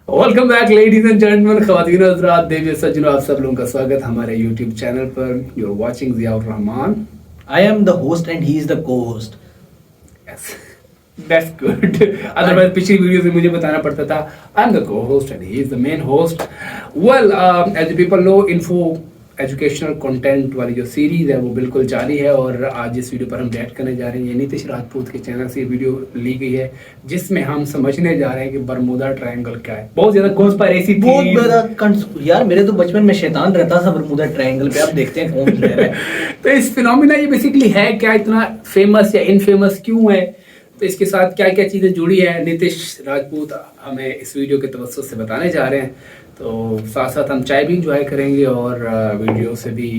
Welcome back ladies and gentleman, ख्वातीन और हज़रात, देवी सज्जनों, आप सब लोगों का स्वागत हमारे यूट्यूब चैनल पर। You are watching Ziaur Rahman. I am the host and he is the co-host. Yes, that's good. Otherwise पिछली वीडियो में मुझे बताना पड़ता था I am the cohost and he is the main host. Well, as people know, info educational content वाली जो series है वो बिल्कुल जारी है और आज इस वीडियो पर हम रिएक्ट करने जा रहे हैं। ये नीतीश राजपूत के चैनल से ये वीडियो ली गई है जिसमें हम समझने जा रहे हैं कि बरमूदा ट्रायंगल क्या है। बहुत ज्यादा कॉन्स्पिरेसी बहुत थी ज्यादा यार, मेरे तो बचपन में शैतान रहता था बरमूदा ट्रायंगल पे। अब देखते हैं कौन रह रहा है। तो इस फिनोमिना ये बेसिकली है क्या, इतना फेमस या इनफेमस क्यों है, तो इसके साथ क्या क्या चीज़ें जुड़ी है, नीतीश राजपूत हमें इस वीडियो के तवज्जुह से बताने जा रहे हैं। तो साथ साथ हम चाय भी इंजॉय करेंगे और वीडियो से भी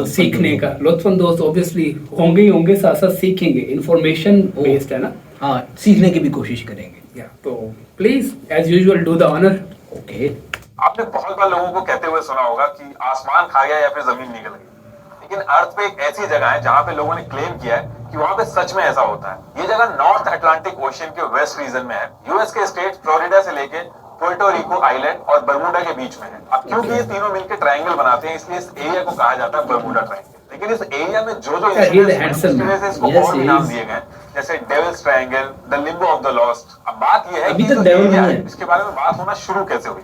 सीखने का लुत्फानंदोज ऑब्वियसली होंगे ही होंगे, साथ साथ सीखेंगे। इंफॉर्मेशन बेस्ड है ना। हाँ, सीखने की भी कोशिश करेंगे। या तो please as usual do the honour. Okay. आपने बहुत बार लोगों को कहते हुए सुना होगा कि आसमान खा गया या फिर जमीन निकल गई, लेकिन अर्थ पे एक ऐसी जगह है जहां पे लोगों ने क्लेम किया है कि वहां पे सच में ऐसा होता है। ये जगह नॉर्थ अटलांटिक ओशियन के वेस्ट रीजन में है। यूएस के स्टेट फ्लोरिडा से लेके पोर्टो रिको आइलैंड और बरमूडा के बीच में है। अब क्योंकि ये तीनों मिलकर ट्रायंगल बनाते हैं, इसलिए इस एरिया को कहा जाता है बरमूडा ट्रायंगल। लेकिन इस एरिया में जो जो इंसिडेंट्स हैं इसको और भी नाम दिए गए, जैसे devil's triangle, the limbo of the lost. अब बात ये है कि जो एरिया है इसके बारे में बात होना शुरू कैसे हुई।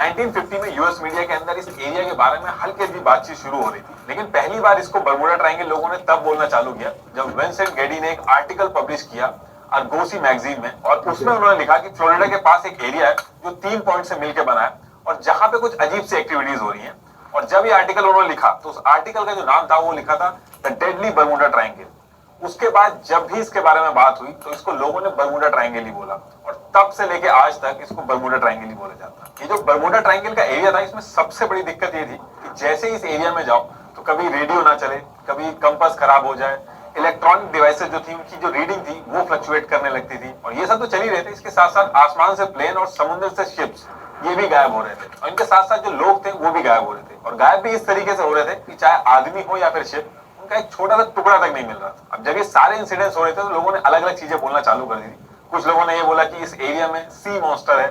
1950 में यूएस मीडिया के अंदर इस एरिया के बारे में हल्की हल्की बातचीत शुरू हो रही थी, लेकिन पहली बार इसको बरमूडा ट्रायंगल लोगों ने तब बोलना चालू किया जब विंसेंट गेडी ने एक आर्टिकल पब्लिश किया आर्गोसी मैगजीन में, और उसमें उन्होंने लिखा कि फ्लोरिडा के पास एक एरिया है जो 3 पॉइंट से मिलकर बना है और जहां पे कुछ अजीब सी एक्टिविटीज हो रही हैं। और जब ये आर्टिकल उन्होंने लिखा तो उस आर्टिकल का जो नाम था वो लिखा था द डेडली बरमूडा ट्रायंगल। उसके बाद जब भी इसके बारे में बात हुई तो इसको लोगों ने बरमूडा ट्रायंगल ही बोला और तब से लेके आज तक इसको बरमूडा ट्रायंगल ही बोला जाता है। ये जो बरमूडा ट्रायंगल का एरिया था, इसमें सबसे बड़ी दिक्कत ये थी कि जैसे इस एरिया में जाओ तो कभी रेडियो ना चले, कभी कंपास खराब हो जाए, इलेक्ट्रॉनिक डिवाइसेस जो थी उनकी जो रीडिंग थी वो फ्लक्चुएट करने लगती थी, और ये सब तो चल ही रहे थे। इसके साथ साथ आसमान से प्लेन और समुद्र से शिप्स ये भी गायब हो रहे थे, और इनके साथ साथ जो लोग थे वो भी गायब हो रहे थे। और गायब भी इस तरीके से हो रहे थे कि चाहे आदमी हो या फिर शिप, उनका एक छोटा सा टुकड़ा तक नहीं मिल रहा था। अब जब ये सारे इंसिडेंट्स हो रहे थे तो लोगों ने अलग अलग चीजें बोलना चालू कर दी थी। कुछ लोगों ने ये बोला कि इस एरिया में सी मॉन्स्टर है,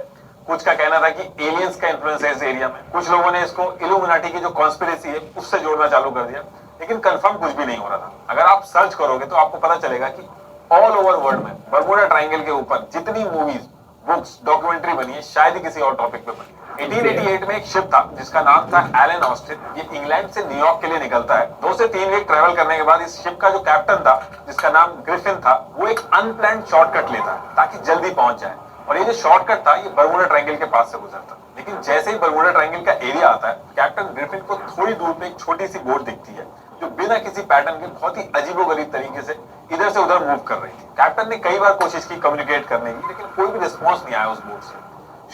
कुछ का कहना था कि एलियंस का इन्फ्लुएंस है इस एरिया में, कुछ लोगों ने इसको इल्यूमिनाटी की जो कॉन्स्पिरेसी है उससे जोड़ना चालू कर दिया, लेकिन कंफर्म कुछ भी नहीं हो रहा था। अगर आप सर्च करोगे तो आपको पता चलेगा कि ऑल ओवर वर्ल्ड में बरमूडा ट्रायंगल के ऊपर जितनी मूवीज, बुक्स, डॉक्यूमेंट्री बनी है शायद ही किसी और टॉपिक पे बनी। 1888 में एक शिप था जिसका नाम था एलन ऑस्टिन। ये इंग्लैंड से न्यूयॉर्क के लिए निकलता है। 2 से 3 वीक ट्रेवल करने के बाद इस शिप का जो कैप्टन था जिसका नाम ग्रिफिन था, वो एक अनप्लान्ड शॉर्टकट लेता है ताकि जल्दी पहुंच जाए, और ये जो शॉर्टकट था ये बरमूडा ट्रायंगल के पास से गुजरता। लेकिन जैसे ही बरमूडा ट्रायंगल का एरिया आता है, कैप्टन ग्रिफिन को थोड़ी दूर पे एक छोटी सी बोट दिखती है जो बिना किसी पैटर्न के बहुत ही अजीबोगरीब तरीके से इधर से उधर मूव कर रही थी। कैप्टन ने कई बार कोशिश की कम्युनिकेट करने की, लेकिन कोई भी रिस्पॉन्स नहीं आया उस बोट से।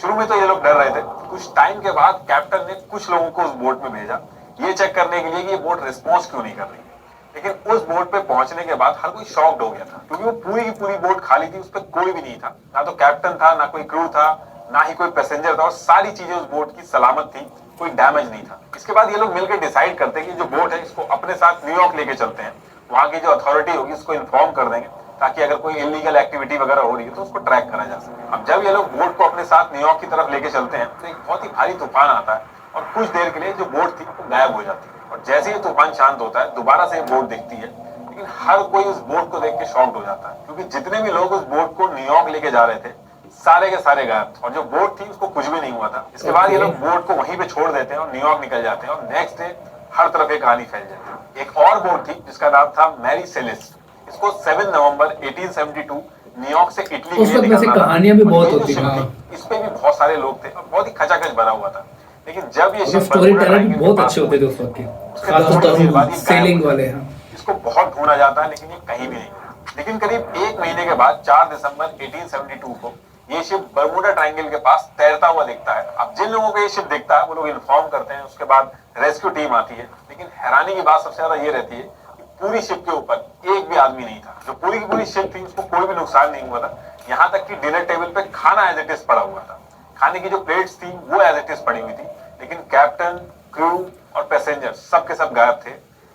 शुरू में तो ये लोग डर रहे थे। कुछ टाइम के बाद कैप्टन ने कुछ लोगों को उस बोट में भेजा ये चेक करने के लिए कि ये बोट रिस्पॉन्स क्यों नहीं कर रही है। लेकिन उस बोट पे पहुंचने के बाद हर कोई शॉक्ड हो गया था, क्योंकि वो पूरी की पूरी बोट खाली थी, उस पर कोई भी नहीं था। ना तो कैप्टन था, ना कोई क्रू था, ना ही कोई पैसेंजर था, और सारी चीजें उस बोट की सलामत थी, कोई डैमेज नहीं था। इसके बाद ये लोग मिलकर डिसाइड करते हैं कि जो बोट है इसको अपने साथ न्यूयॉर्क लेके चलते हैं, वहां की जो अथॉरिटी होगी उसको इन्फॉर्म कर देंगे ताकि अगर कोई इलीगल एक्टिविटी वगैरह हो रही है तो उसको ट्रैक करा जा सके। अब जब ये लोग बोट को अपने साथ न्यूयॉर्क की तरफ लेके चलते हैं तो एक बहुत ही भारी तूफान आता है और कुछ देर के लिए जो बोट थी वो गायब हो जाती है। और जैसे ही तूफान शांत होता है दोबारा से बोट दिखती है, लेकिन हर कोई उस बोट को देख के शॉक्ड हो जाता है, क्योंकि जितने भी लोग उस बोट को न्यूयॉर्क लेके जा रहे थे सारे के सारे गायब थे, और जो बोट थी उसको कुछ भी नहीं हुआ था। इसके बाद ये लोग बोट को वहीं पे छोड़ देते हैं और न्यूयॉर्क निकल जाते हैं, और नेक्स्ट डे हर तरफ एक कहानी फैल जाती है। एक और बोट थी जिसका नाम था मैरी सेलेस्ट। इसको 7 नवंबर 1872 न्यूयॉर्क से इटली के लिए निकलना था। कहानियां भी बहुत होती हैं। इस पे भी बहुत सारे लोग थे और बहुत ही खचाखच भरा हुआ था। लेकिन जब ये शिप स्टोरी टेलर भी बहुत अच्छे होते थे उस वक्त के, सेलिंग वाले। इसको बहुत ढूंढा जाता है लेकिन ये कहीं भी नहीं। लेकिन करीब 1 महीने के बाद 4 दिसंबर 1872 को ये शिप बरमूडा ट्रायंगल के पास तैरता हुआ दिखता है। अब जिन लोगों को ये शिप दिखता है वो लोग इन्फॉर्म करते हैं, उसके बाद रेस्क्यू टीम आती है। लेकिन हैरानी की बात सबसे ज्यादा ये रहती है कि पूरी शिप के ऊपर एक भी आदमी नहीं था। जो पूरी की पूरी शिप थी उसको कोई भी नुकसान नहीं हुआ था, यहाँ तक कि डिनर टेबल पे खाना एज इट इज पड़ा हुआ था। खाने की जो प्लेट्स थी वो एज इट इज पड़ी हुई थी, लेकिन कैप्टन, क्रू और पैसेंजर सब के सब गायब थे।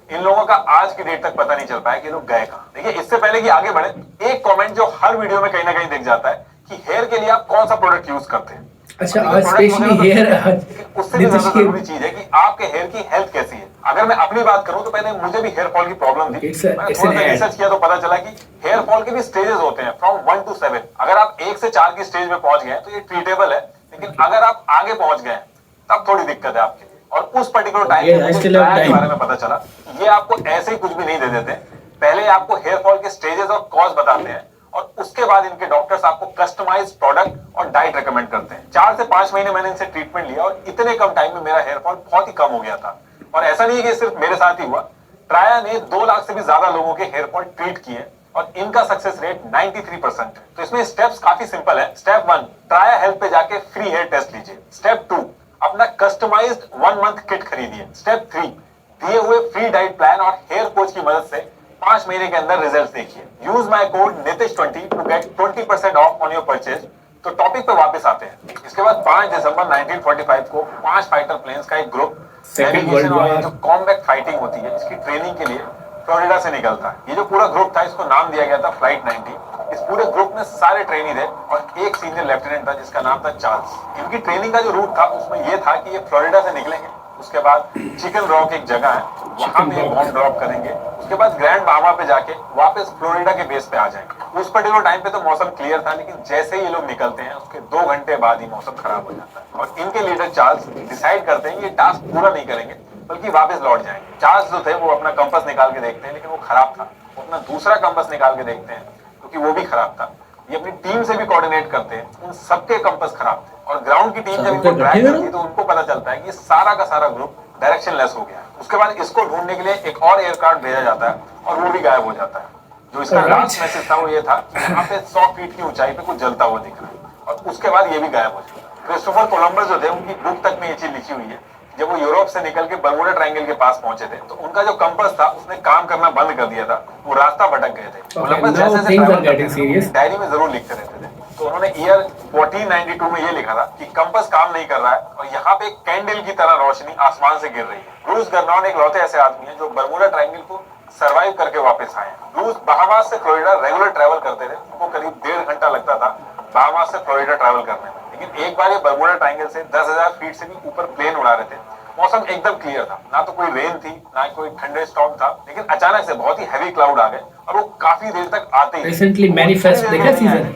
इन लोगों का आज की डेट तक पता नहीं चल पाया कि लोग गए कहां। देखिए, इससे पहले कि आगे बढ़े, एक कमेंट जो हर वीडियो में कहीं ना कहीं दिख जाता है कि हेयर के लिए आप कौन सा प्रोडक्ट यूज करते हैं। अच्छा, ठीक है, आज product स्पेशली वगैरह हेयर तो ठीक है, उससे भी ज्यादा जरूरी चीज है कि आपके हेयर की हेल्थ कैसी है। अगर मैं अपनी बात करूं तो पहले मुझे भी हेयर फॉल की प्रॉब्लम थी। मैंने it's थोड़ा an सा ad. रिसर्च किया तो पता चला कि हेयर फॉल के भी स्टेजेस होते हैं फ्रॉम 1 to 7। अगर आप 1 से 4 की स्टेज में पहुंच गए तो ये ट्रीटेबल है, लेकिन अगर आप आगे पहुंच गए तब थोड़ी दिक्कत है आपके लिए। और उस पर्टिकुलर टाइम Okay, में I मुझे still have ट्राया के time. बारे में पता चला ये आपको ऐसे ही कुछ भी नहीं दे देते। पहले आपको हेयर फॉल के स्टेजेस और कॉज बताते हैं और उसके बाद इनके डॉक्टर्स आपको कस्टमाइज प्रोडक्ट और डाइट रेकमेंड करते हैं। 4 से 5 महीने मैंने इनसे ट्रीटमेंट लिया और इतने कम टाइम में मेरा हेयर फॉल बहुत ही कम हो गया था। और ऐसा नहीं है कि सिर्फ मेरे साथ ही हुआ, ट्राया ने 2 लाख से भी ज्यादा लोगों के हेयर फॉल ट्रीट किए और इनका सक्सेस रेट 93% है। तो इसमें स्टेप्स काफी सिंपल है। स्टेप 1, ट्राया हेल्थ पे जाके फ्री हेयर टेस्ट लीजिए। स्टेप 2, अपना कस्टमाइज्ड 1 मंथ किट खरीदिए। स्टेप 3, दिए हुए फ्री डाइट प्लान और हेयर कोच की मदद से 5 महीने के अंदर रिजल्ट देखिए। Use my code NITISH20 to get 20% off on your purchase. तो टॉपिक पे वापस आते हैं। इसके बाद 5 दिसंबर 1945 को 5 फाइटर प्लेन्स का एक ग्रुप Second नेविगेशन World और ये War. जो कॉम्बैट फाइटिंग होती है इसकी ट्रेनिंग के लिए फ्लोरिडा से निकलता है। ये जो पूरा ग्रुप था इसको नाम दिया गया था फ्लाइट 90। इस पूरे ग्रुप में सारे ट्रेनी थे और एक सीनियर लेफ्टिनेंट था जिसका नाम था चार्ल्स। इनकी ट्रेनिंग का जो रूट था उसमें ये था कि ये फ्लोरिडा से निकलेंगे, उसके बाद चिकन रॉक एक जगह है वहां पे बॉम्ब ड्रॉप करेंगे, उसके बाद ग्रैंड बाहामा पे जाके वापस फ्लोरिडा के बेस पे आ जाएंगे। उस पर्टिकुलर टाइम पे तो मौसम क्लियर था, लेकिन जैसे ही ये लोग निकलते हैं उसके 2 घंटे बाद ही मौसम खराब हो जाता है और इनके लीडर चार्ल्स डिसाइड करते हैं कि ये टास्क पूरा नहीं करेंगे बल्कि वापस लौट जाएंगे। चार्ल्स जो थे वो अपना कंपास निकाल के देखते हैं लेकिन वो खराब था। वो अपना दूसरा कंपास निकाल के देखते हैं क्योंकि वो भी खराब था। ये अपनी टीम से भी कोऑर्डिनेट करते हैं, उन सबके कंपास खराब थे और ग्राउंड की टीम जब इनको ट्रैक करती है तो उनको पता चलता है कि सारा का सारा ग्रुप डायरेक्शन लेस हो गया है। उसके बाद इसको ढूंढने के लिए एक और एयरक्राफ्ट भेजा जाता है और वो भी गायब हो जाता है। जो इसका लास्ट मैसेज था वो ये था कि यहाँ पे 100 फीट की ऊंचाई पे कुछ जलता हुआ दिख रहा है और उसके बाद ये भी गायब हो जाता है। क्रिस्टोफर कोलंबस जो थे उनकी बुक तक में ये चीज लिखी हुई है। जब वो यूरोप से निकल के बर्मुडा ट्रायंगल के पास पहुंचे थे तो उनका जो कंपास था उसने काम करना बंद कर दिया था, वो रास्ता भटक गए थे। कोलंबस जैसे डायरी में जरूर लिखते रहते थे। तो उन्होंने ईयर 1492 में ये लिखा था कि कंपास काम नहीं कर रहा है और यहाँ पे एक कैंडल की तरह रोशनी आसमान से गिर रही है। ब्रूस गर्नॉन एक लौते ऐसे आदमी हैं जो बर्मुडा ट्रायंगल को सरवाइव करके वापस आए। ब्रूस बहामास से फ्लोरिडा रेगुलर ट्रैवल करते थे, उनको करीब 1.5 घंटा लगता था बहामास से फ्लोरिडा ट्रैवल करने में। लेकिन एक बार ये बर्मुडा ट्रायंगल से 10,000 फीट से भी ऊपर प्लेन उड़ा रहे थे। मौसम एकदम क्लियर था, ना तो कोई रेन थी ना कोई ठंडे स्टॉर्म था, लेकिन अचानक से बहुत ही हैवी क्लाउड आ गए और वो काफी देर तक आते ही Recently manifest देखा सीजन,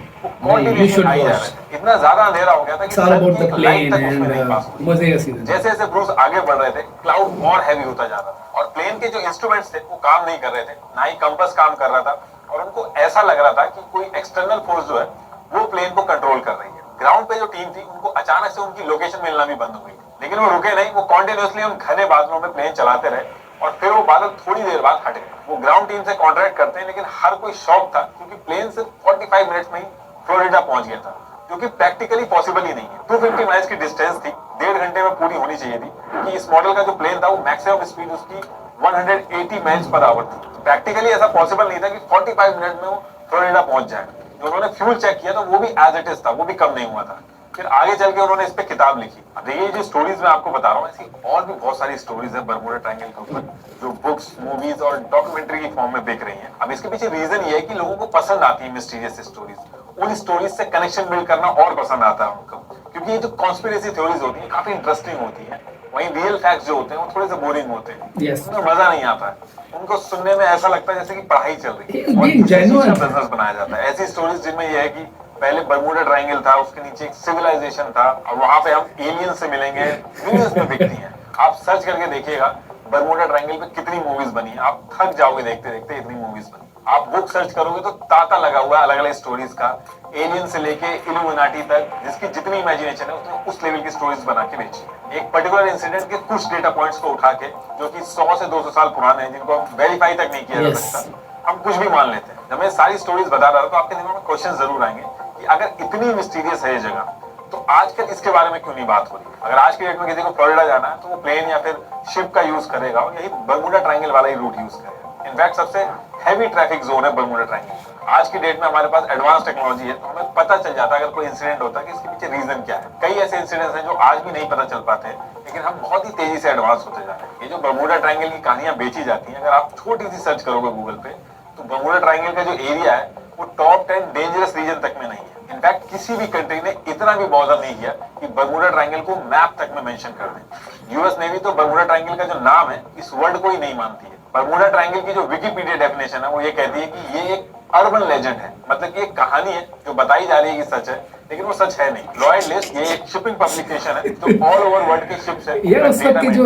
you should watch. इतना ज्यादा अंधेरा हो गया था कि It's all about the plane उसमें नहीं पास and मजे का सीजन. जैसे जैसे ब्रूस आगे बढ़ रहे थे क्लाउड और हैवी होता जा रहा था और प्लेन के जो इंस्ट्रूमेंट्स थे वो काम नहीं कर रहे थे, ना ही कंपास काम कर रहा था और उनको ऐसा लग रहा था कि कोई एक्सटर्नल फोर्स जो है वो प्लेन को कंट्रोल कर रही है। ग्राउंड पे जो टीम थी उनको अचानक से उनकी लोकेशन मिलना भी बंद हो गई, लेकिन वो रुके नहीं। वो कॉन्टिन्यूसली उन घने बादलों में प्लेन चलाते रहे और फिर वो बादल थोड़ी देर बाद हट गए। वो ग्राउंड टीम से कॉन्ट्रैक्ट करते हैं लेकिन हर कोई शॉक था क्योंकि प्लेन सिर्फ 45 मिनट्स में ही फ्लोरिडा पहुंच गया था, जो कि प्रैक्टिकली पॉसिबल ही नहीं है। 250 माइल्स की डिस्टेंस थी, 1.5 घंटे में पूरी होनी चाहिए थी क्योंकि इस मॉडल का जो प्लेन था वो मैक्सिमम स्पीड उसकी 180 माइल्स पर आवर थी। प्रैक्टिकली ऐसा पॉसिबल नहीं था कि 45 मिनट में वो फ्लोरिडा पहुंच जाए। जो उन्होंने फ्यूल चेक किया तो वो भी एज इट इज था, वो भी कम नहीं हुआ था। फिर आगे चल के उन्होंने इस पे किताब लिखी। अब ये जो स्टोरीज मैं आपको बता रहा हूँ ऐसी और भी बहुत सारी स्टोरीज है बर्मुडा ट्रायंगल के ऊपर जो बुक्स, मूवीज और डॉक्यूमेंट्री की फॉर्म में बिक रही हैं। अब इसके पीछे रीजन ये है कि लोगों को पसंद आती है मिस्टीरियस स्टोरीज। उन स्टोरीज से कनेक्शन बिल्ड करना और पसंद आता है उनको, क्योंकि ये जो कॉन्स्पिरेसी थ्योरीज होती है काफी इंटरेस्टिंग होती है। वहीं रियल फैक्ट्स जो होते हैं वो थोड़े से बोरिंग होते हैं, उनमें मजा नहीं आता है। उनको सुनने में ऐसा लगता है जैसे कि पढ़ाई चल रही है और बिजनेस बनाया जाता है। ऐसी स्टोरीज जिनमें यह है कि पहले बर्मुडा ट्रायंगल था, उसके नीचे एक सिविलाइजेशन था और वहां पे हम एलियन से मिलेंगे, मिलियंस में बिकती हैं। आप सर्च करके देखिएगा बर्मुडा ट्रायंगल पे कितनी मूवीज बनी है, आप थक जाओगे देखते देखते इतनी मूवीज बनी। आप बुक सर्च करोगे तो तांता लगा हुआ है अलग अलग स्टोरीज का, एलियन से लेके इल्यूमिनाटी तक, जिसकी जितनी इमेजिनेशन है उसने उस लेवल की स्टोरीज बना के बेची। एक पर्टिकुलर इंसिडेंट के कुछ डेटा पॉइंट्स को उठा के जो कि 100 से 200 साल पुराने हैं, जिनको वेरीफाई तक नहीं किया जा सकता, हम कुछ भी मान लेते हैं। जब मैं सारी स्टोरीज बता रहा था तो आपके दिमाग में क्वेश्चन जरूर आएंगे कि अगर इतनी मिस्टीरियस है ये जगह तो आजकल इसके बारे में क्यों नहीं बात हो रही। अगर आज के डेट में किसी को फ्लोरिडा जाना है तो वो प्लेन या फिर शिप का यूज करेगा और यही बर्मुडा ट्रायंगल वाला ही रूट यूज करेगा। इनफैक्ट सबसे हैवी ट्रैफिक जोन है बर्मुडा ट्रायंगल। आज की डेट में हमारे पास एडवांस टेक्नोलॉजी है तो हमें पता चल जाता है अगर कोई इंसिडेंट होता है कि इसके पीछे रीजन क्या है। कई ऐसे इंसिडेंट्स हैं जो आज भी नहीं पता चल पाते लेकिन हम बहुत ही तेजी से एडवांस होते जा रहे हैं। ये जो बर्मुडा ट्रायंगल की कहानियां बेची जाती हैं, अगर आप छोटी सी सर्च करोगे गूगल पे तो बर्मुडा ट्रायंगल का जो एरिया है वो टॉप 10 डेंजरस रीजन तक में नहीं है। इनफैक्ट किसी भी कंट्री ने इतना भी बॉदर नहीं किया कि बर्मुडा ट्रायंगल को मैप तक में मेंशन कर दें। यूएस नेवी तो बर्मुडा ट्रायंगल का जो नाम है इस वर्ड को ही नहीं मानती है। बर्मुडा ट्रायंगल की जो विकिपीडिया डेफिनेशन है वो ये कहती है कि ये एक अर्बन लेजेंड है, मतलब कि एक कहानी है जो बताई जा रही है कि सच है, लेकिन वो सच है नहीं। लॉयड लिस्ट ये एक शिपिंग पब्लिकेशन है जो ऑल ओवर वर्ल्ड के शिप्स है यार उस वक्त के जो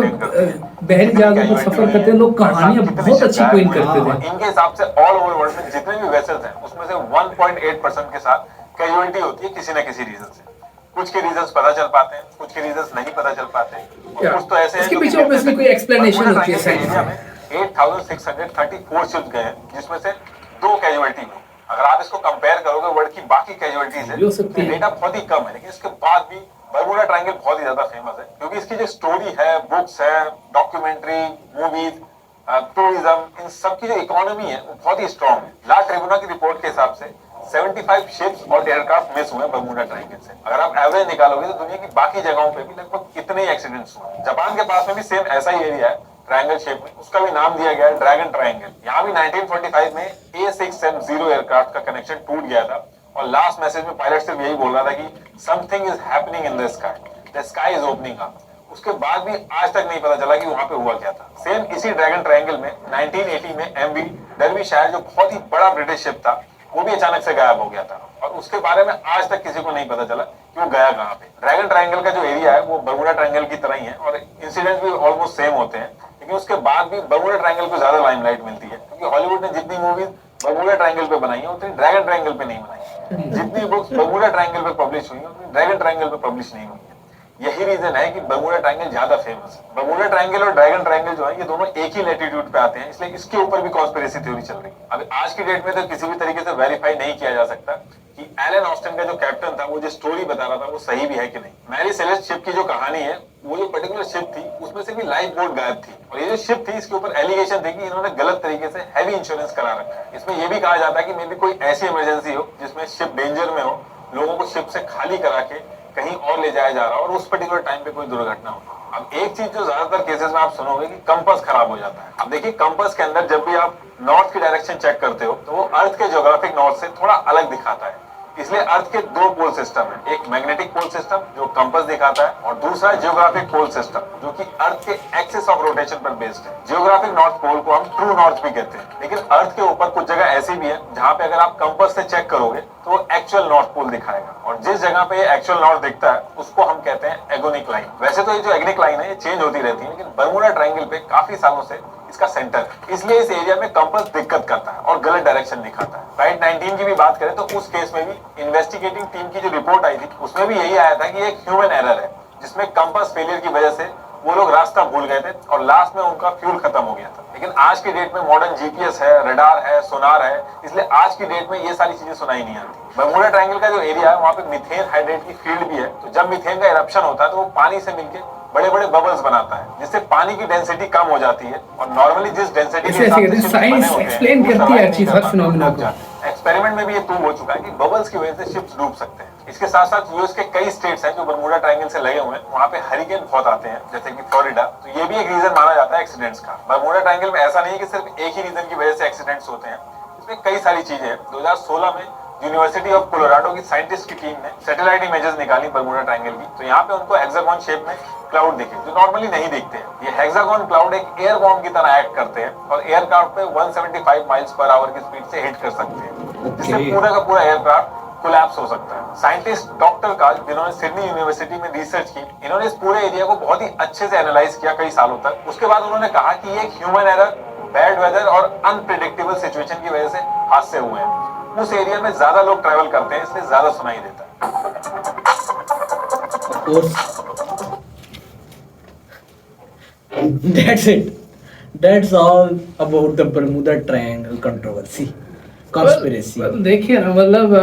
बहरी जहाजों पर सफर करते हैं लोग कहानियां बहुत अच्छी कोइन करते थे। इनके हिसाब से ऑल ओवर वर्ल्ड में जितने भी वेसल्स हैं उसमें से 1.8% के साथ कैजुअलिटी होती है किसी न किसी रीजन से। कुछ के रीजंस पता चल पाते हैं, कुछ के रीजंस नहीं पता चल पाते हैं, और कुछ तो ऐसे हैं इसके पीछे ऑब्वियसली कोई एक्सप्लेनेशन होती है साइंस। 8634 शिप्स गए हैं जिसमें से 2 कैजुअलिटी हुई। अगर आप इसको कंपेयर करोगे वर्ल्ड की बाकी कैजुअलिटीज से तो डेटा बहुत ही कम है, लेकिन इसके बाद भी बर्मुडा ट्रायंगल बहुत ही ज्यादा फेमस है क्योंकि इसकी जो स्टोरी है, बुक्स है, डॉक्यूमेंट्री, मूवीज, टूरिज्म, इन सब की जो इकोनॉमी है वो बहुत ही स्ट्रॉन्ग है। ला ट्रिब्यूना की रिपोर्ट के हिसाब से 75 शिप्स और एयरक्राफ्ट मिस हुए बर्मुडा ट्रायंगल से। अगर आप एवरेज निकालोगे तो दुनिया की बाकी जगहों पे भी लगभग इतने ही एक्सीडेंट्स हुए। जापान के पास में भी सेम ऐसा ही एरिया है ट्रायंगल शेप में, उसका भी नाम दिया गया है ड्रैगन ट्रायंगल। यहाँ भी 1945 में A6M0 एयरक्राफ्ट का कनेक्शन टूट गया था और लास्ट मैसेज में पायलट सिर्फ यही बोल रहा था कि something is happening in the sky is opening up. उसके बाद भी आज तक नहीं पता चला कि वहां पे हुआ क्या था। सेम इसी ड्रैगन ट्रायंगल में 1980 में MV डर्बीशायर जो बहुत ही बड़ा ब्रिटिश शिप था वो भी अचानक से गायब हो गया था और उसके बारे में आज तक किसी को नहीं पता चला कि वो गया कहाँ पे। ड्रैगन ट्रायंगल का जो एरिया है वो बर्मुडा ट्रायंगल की तरह ही है और इंसिडेंट भी ऑलमोस्ट सेम होते हैं, लेकिन उसके बाद भी बर्मुडा ट्रायंगल को ज्यादा लाइमलाइट मिलती है क्योंकि हॉलीवुड ने जितनी मूवीज बर्मुडा ट्रायंगल पे बनाई है उतनी ड्रैगन ट्रायंगल पे नहीं बनाई। जितनी बुक्स बर्मुडा ट्रायंगल पे पब्लिश हुई है उतनी ड्रैगन ट्रायंगल पे पब्लिश नहीं हुई है। यही रीजन है कि बर्मुडा ट्रायंगल ज्यादा फेमस है। बर्मुडा ट्रायंगल और ड्रैगन ट्रायंगल जो है ये दोनों एक ही लैटिट्यूड पे आते हैं, इसलिए इसके ऊपर भी कॉन्स्पिरेसी थ्योरी चल रही है। अभी आज की डेट में तो किसी भी तरीके से वेरीफाई नहीं किया जा सकता कि एलन ऑस्टिन का जो कैप्टन था वो जो स्टोरी बता रहा था वो सही भी है कि नहीं। मैरी सेलेस्ट शिप की जो कहानी है वो जो पर्टिकुलर शिप थी उसमें से भी लाइफ बोट गायब थी और ये जो शिप थी इसके ऊपर एलिगेशन थे कि इन्होंने गलत तरीके से हैवी इंश्योरेंस करा रखा है। इसमें यह भी कहा जाता है कि मे बी कोई ऐसी इमरजेंसी हो जिसमें शिप डेंजर में हो, लोगों को शिप से खाली करा के कहीं और ले जाया जा रहा हो और उस पर्टिकुलर टाइम पे कोई दुर्घटना हो। अब एक चीज जो ज्यादातर केसेस में आप सुनोगे कि कंपास खराब हो जाता है। अब देखिए कंपास के अंदर जब भी आप नॉर्थ की डायरेक्शन चेक करते हो तो वो अर्थ के ज्योग्राफिक नॉर्थ से थोड़ा अलग दिखाता है, इसलिए अर्थ के 2 पोल सिस्टम है, एक मैग्नेटिक पोल सिस्टम जो कंपास दिखाता है और दूसरा जियोग्राफिक पोल सिस्टम जो कि अर्थ के एक्सिस ऑफ रोटेशन पर बेस्ड है। जियोग्राफिक नॉर्थ पोल को हम ट्रू नॉर्थ भी कहते हैं, लेकिन अर्थ के ऊपर कुछ जगह ऐसी भी है जहां पे अगर आप कंपास से चेक करोगे तो वो एक्चुअल नॉर्थ पोल दिखाएगा और जिस जगह पे एक्चुअल नॉर्थ दिखता है उसको हम कहते हैं एगोनिक लाइन। वैसे तो ये जो एगोनिक लाइन है ये चेंज होती रहती है, लेकिन बर्मुडा ट्रायंगल पे काफी सालों से इसका सेंटर है, इसलिए इस एरिया में कंपास दिक्कत करता है और गलत डायरेक्शन दिखाता है। फ्लाइट 19 की भी बात करें तो उस केस में भी इन्वेस्टिगेटिंग टीम की जो रिपोर्ट आई थी उसमें भी यही आया था कि एक ह्यूमन एरर है जिसमें कंपास फेलियर की वजह से वो लोग रास्ता भूल गए थे और लास्ट में उनका फ्यूल खत्म हो गया था। लेकिन आज की डेट में मॉडर्न जीपीएस है, रडार है, सोनार है, इसलिए आज की डेट में ये सारी चीजें सुनाई नहीं आती। बर्मुडा ट्रायंगल का जो एरिया है वहाँ पे मीथेन हाइड्रेट की फील्ड भी है, तो जब मीथेन का इरप्शन होता है तो वो पानी से मिलकर बड़े बड़े बबल्स बनाता है जिससे पानी की डेंसिटी कम हो जाती है और नॉर्मली जिस डेंसिटी के हिसाब से साइंस एक्सप्लेन करती है हर चीज, हर फिनोमेना को। एक्सपेरिमेंट में भी ये प्रूव हो चुका है कि बबल्स की वजह से शिप्स डूब सकते हैं। इसके साथ साथ यूएस के कई स्टेट्स हैं जो बर्मुडा ट्रायंगल से लगे हुए हैं, वहाँ पे हरिकेन बहुत आते हैं जैसे कि फ्लोरिडा, तो ये भी एक रीजन माना जाता है एक्सीडेंट्स का। बर्मुडा ट्रायंगल में ऐसा नहीं है कि सिर्फ एक ही रीजन की वजह से एक्सीडेंट्स होते हैं, इसमें कई सारी चीजें हैं। 2016 में यूनिवर्सिटी ऑफ कोलोराडो की साइंटिस्ट की टीम ने सैटेलाइट इमेजेस निकाली बर्मुडा ट्रायंगल की, तो यहाँ पे उनको हेक्सागोन शेप में क्लाउड दिखे जो नॉर्मली नहीं दिखते हैं। ये हेक्सागोन क्लाउड एक एयर बॉम्ब की तरह एक्ट करते हैं और एयरक्राफ्ट पे 175 माइल्स पर आवर की स्पीड से हिट कर सकते हैं, जिससे पूरा का पूरा एयरक्राफ्ट कोलैप्स हो सकता है। साइंटिस्ट डॉक्टर काज जिन्होंने सिडनी यूनिवर्सिटी में रिसर्च की, इन्होंने इस पूरे एरिया को बहुत ही अच्छे से एनालाइज किया कई सालों तक। उसके बाद उन्होंने कहा कि ये ह्यूमन एरर, बैड वेदर और अनप्रेडिक्टेबल सिचुएशन की वजह से हादसे हुए हैं। उस एरिया में ज्यादा लोग ट्रैवल करते हैं इसलिए ज्यादा सुनाई देता है। Of course. That's it. That's all about the Bermuda Triangle controversy, conspiracy. well, देखिए ना, मतलब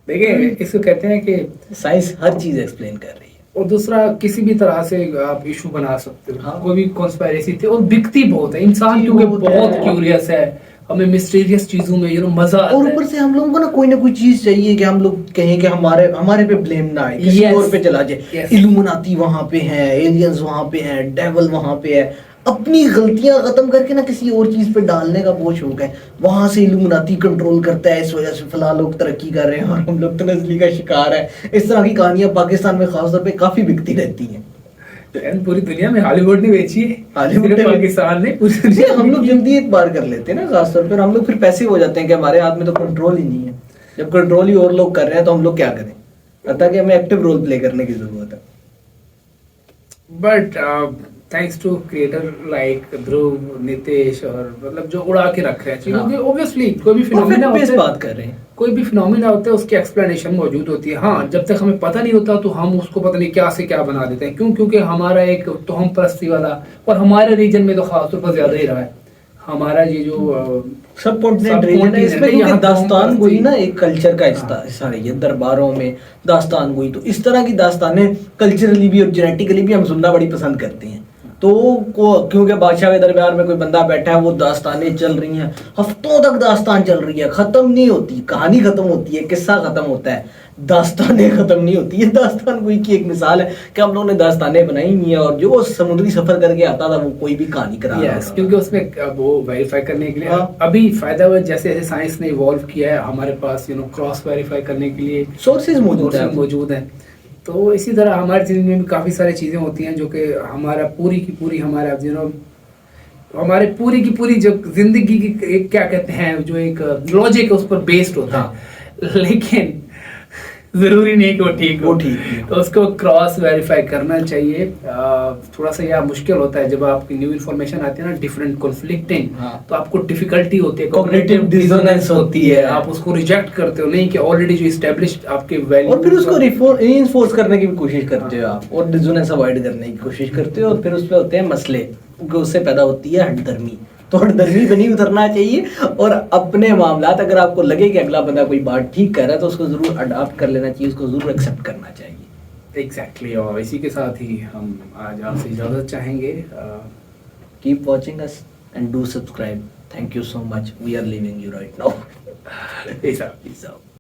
देखिए इसको कहते हैं कि साइंस हर चीज एक्सप्लेन कर रही है। और दूसरा किसी भी तरह से आप इशू बना सकते हो। हाँ। कोई भी कॉन्स्पिरेसी थी और बिकती बहुत है, इंसान क्योंकि बहुत क्यूरियस है, हमें मिस्टीरियस चीजों में मजा आता है। और ऊपर से हम लोगों को ना कोई चीज चाहिए कि हम लोग कहें कि हमारे पे ब्लेम ना आए, किसी और पे चला जाए। इल्यूमिनाती वहां पे है, एलियंस वहां पे है, डेविल वहां पे है, अपनी गलतियां खत्म करके ना किसी और चीज पे डालने का बहुत शौक है। वहां से इल्यूमिनाती कंट्रोल करता है, इस वजह से फलां लोग तरक्की कर रहे हैं और हम लोग तनज़ली का शिकार है। इस तरह की कहानियां पाकिस्तान में खासतौर पे काफी बिकती रहती हैं। पूरी दुनिया में हॉलीवुड ने बेची है, हॉलीवुड सिर्फ ने- पाकिस्तान ने पूरी जी, दुनिया हम लोग में। जल्दी एक बार कर लेते हैं ना, खासतौर पर हम लोग फिर पैसे हो जाते हैं कि हमारे हाथ में तो कंट्रोल ही नहीं है। जब कंट्रोल ही और लोग कर रहे हैं तो हम लोग क्या करें? पता कि हमें एक्टिव रोल प्ले करने की जरूरत है। But thanks to creator like Dhruv, Nitesh, और मतलब जो उड़ा के रख रहे हैं चीजों हाँ। की। ऑब्वियसली कोई भी फिनोमेना Perfect based होता है, बात कर रहे हैं। कोई भी फिनोमेना होता है उसकी एक्सप्लेनेशन मौजूद होती है। हाँ, जब तक हमें पता नहीं होता तो हम उसको पता नहीं क्या से क्या बना देते हैं। क्यों? क्योंकि हमारा एक तोहम परस्ती वाला, और हमारे रीजन में तो खासतौर पर ज्यादा ही रहा है हमारा ये जो सब कॉन्टिनेंट रीजन है, इसमें क्योंकि यहाँ दास्तान गोई ना एक कल्चर का हिस्सा रही है। दरबारों में दास्तान गोई, तो इस तरह की दास्तानें कल्चरली भी और जेनेटिकली भी हम सुनना बड़ी पसंद करते हैं। तो क्योंकि बादशाह के दरबार में कोई बंदा बैठा है, वो दास्तानें चल रही हैं, हफ्तों तक दास्तान चल रही है, खत्म नहीं होती। कहानी खत्म होती है, किस्सा खत्म होता है, दास्तानें खत्म नहीं होती। ये दास्तान गोई की एक मिसाल है कि हम लोगों ने दास्तानें बनाई हुई हैं, और जो समुद्री सफर करके आता था वो कोई भी कहानी करा रहा यस, होता क्योंकि उसमें वो वेरीफाई करने के लिए हाँ। अभी फायदा हुआ, जैसे जैसे साइंस ने इवॉल्व किया है हमारे पास क्रॉस वेरीफाई करने के लिए सोर्सेज मौजूद है। मौजूद है। तो इसी तरह हमारी जिंदगी में भी काफी सारी चीजें होती हैं जो कि हमारा पूरी की पूरी हमारा हमारे पूरी की पूरी जो जिंदगी की एक क्या कहते हैं जो एक लॉजिक है उस पर बेस्ड होता है, लेकिन जरूरी नहीं कि वो ठीक वो हो। ठीक नहीं हो। तो उसको क्रॉस वेरीफाई करना चाहिए। थोड़ा सा यह मुश्किल होता है जब आपकी न्यू इन्फॉर्मेशन आती है ना, डिफरेंट कॉन्फ्लिक्टिंग, हाँ। तो आपको डिफिकल्टी होती है, Cognitive dissonance होती है। आप उसको रिजेक्ट करते हो, नहीं कि ऑलरेडी जो इस्टेब्लिश्ड आपके वैल्यू, और फिर उसको रीइंफोर्स करने की भी कोशिश करते हो आप, और डिसोनेंस अवॉइड करने की कोशिश करते हो, और फिर उसमें होते हैं मसले, क्योंकि उससे पैदा होती है हठधर्मी। तो हठधर्मी पे नहीं उतरना चाहिए, और अपने मामलात अगर आपको लगे कि अगला बंदा कोई बात ठीक कर रहा है तो उसको जरूर अडॉप्ट कर लेना चाहिए, उसको जरूर एक्सेप्ट करना चाहिए। एग्जैक्टली। और इसी के साथ ही हम आज आपसे इजाजत चाहेंगे। Keep watching us and do subscribe. Thank you so much. We are leaving you right now. Peace out. Peace out.